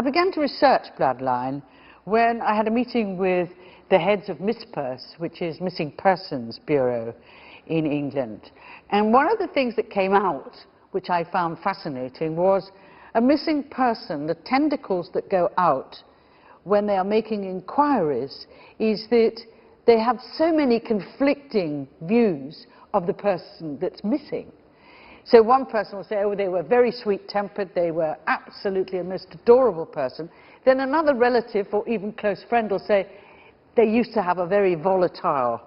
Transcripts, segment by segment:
began to research Bloodline when I had a meeting with the heads of MISPERS, which is Missing Persons Bureau in England. And one of the things that came out, which I found fascinating, was a missing person, the tentacles that go out when they are making inquiries, is that they have so many conflicting views of the person that's missing. So one person will say, oh, they were very sweet-tempered, they were absolutely a most adorable person. Then another relative or even close friend will say, they used to have a very volatile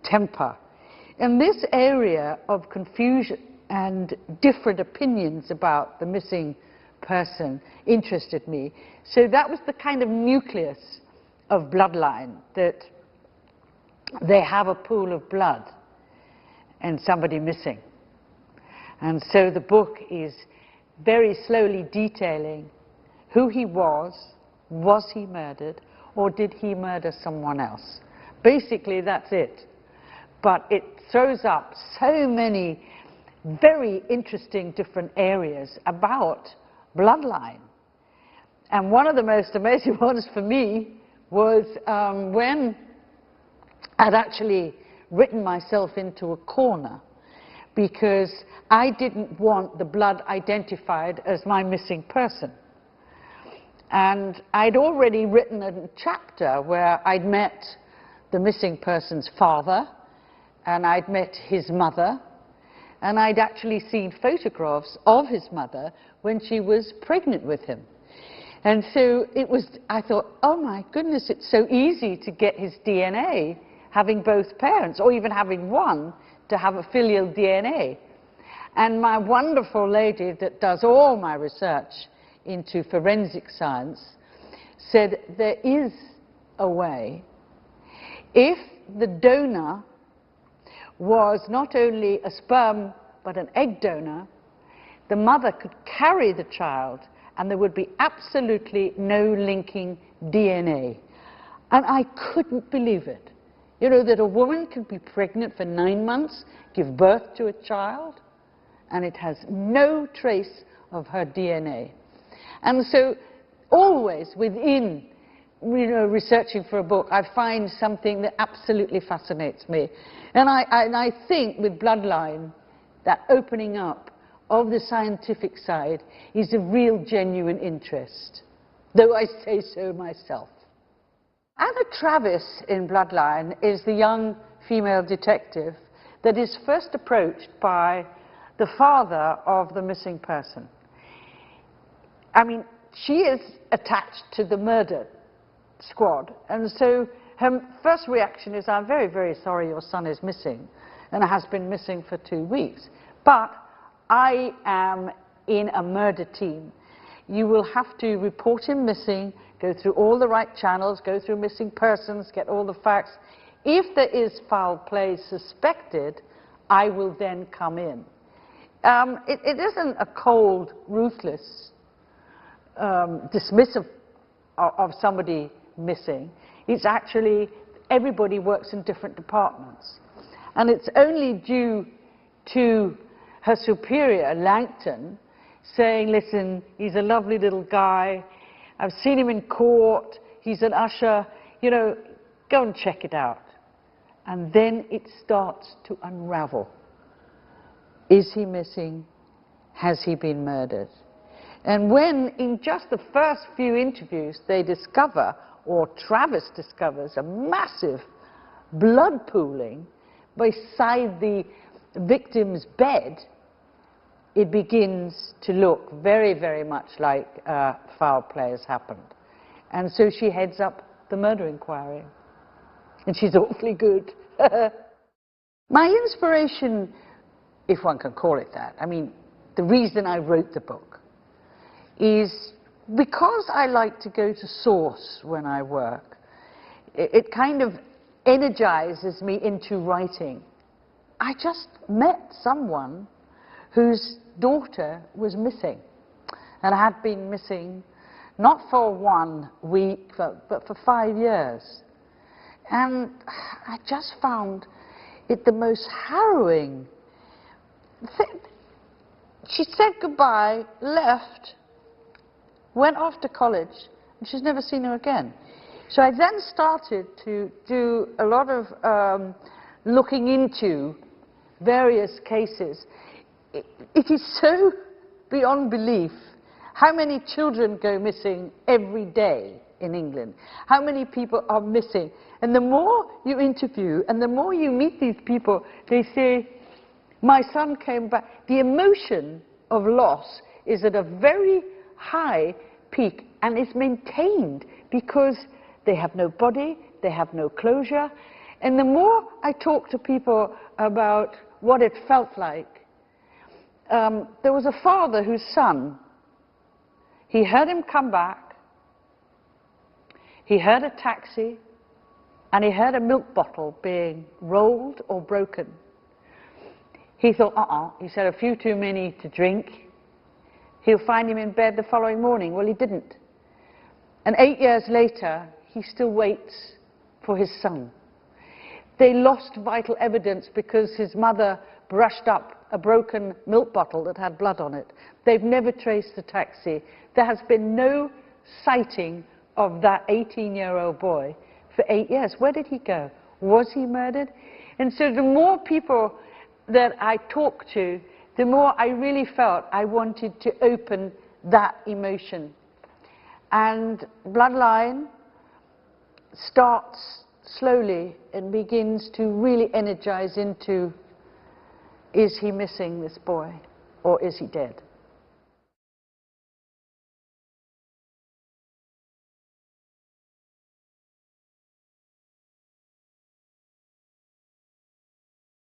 temper. And this area of confusion and different opinions about the missing person interested me. So that was the kind of nucleus of Bloodline, that they have a pool of blood and somebody missing. And so the book is very slowly detailing who he was he murdered, or did he murder someone else? Basically, that's it. But it throws up so many very interesting different areas about Bloodline. And one of the most amazing ones for me was when I'd actually written myself into a corner because I didn't want the blood identified as my missing person. And I'd already written a chapter where I'd met the missing person's father, and I'd met his mother, and I'd actually seen photographs of his mother when she was pregnant with him. And so it was, I thought, oh my goodness, it's so easy to get his DNA, having both parents, or even having one, to have a filial DNA. And my wonderful lady that does all my research into forensic science said there is a way. If the donor was not only a sperm but an egg donor, the mother could carry the child and there would be absolutely no linking DNA. And I couldn't believe it. You know, that a woman could be pregnant for 9 months, give birth to a child, and it has no trace of her DNA. And so always within, you know, researching for a book, I find something that absolutely fascinates me. And I think with Bloodline, that opening up of the scientific side is of real genuine interest, though I say so myself. Anna Travis in Bloodline is the young female detective that is first approached by the father of the missing person. I mean, she is attached to the murder squad, and so her first reaction is, I'm very, very sorry your son is missing, and has been missing for 2 weeks. But I am in a murder team. You will have to report him missing, go through all the right channels, go through missing persons, get all the facts. If there is foul play suspected, I will then come in. It isn't a cold, ruthless dismissive of somebody missing. It's actually, everybody works in different departments. And it's only due to her superior, Langton, saying, listen, he's a lovely little guy, I've seen him in court, he's an usher, you know, go and check it out. And then it starts to unravel. Is he missing? Has he been murdered? And when, in just the first few interviews, they discover, or Travis discovers, a massive blood pooling beside the victim's bed, it begins to look very, very much like foul play has happened. And so she heads up the murder inquiry. And she's awfully good. My inspiration, if one can call it that, I mean, the reason I wrote the book is because I like to go to source when I work. It kind of energizes me into writing. I just met someone whose daughter was missing, and had been missing not for 1 week, but for 5 years. And I just found it the most harrowing thing. She said goodbye, left, went off to college, and she's never seen her again. So I then started to do a lot of looking into various cases. It is so beyond belief how many children go missing every day in England, how many people are missing. And the more you interview and the more you meet these people, they say, my son came back. The emotion of loss is at a very high peak and is maintained because they have no body, they have no closure. And the more I talk to people about what it felt like, there was a father whose son, he heard him come back, he heard a taxi, and he heard a milk bottle being rolled or broken. He thought, he said, a few too many to drink. He'll find him in bed the following morning. Well, he didn't. And 8 years later, he still waits for his son. They lost vital evidence because his mother brushed up a broken milk bottle that had blood on it. They've never traced the taxi. There has been no sighting of that 18-year-old boy for 8 years. Where did he go? Was he murdered? And so the more people that I talked to, the more I really felt I wanted to open that emotion. And Bloodline starts slowly and begins to really energize into, is he missing this boy or is he dead?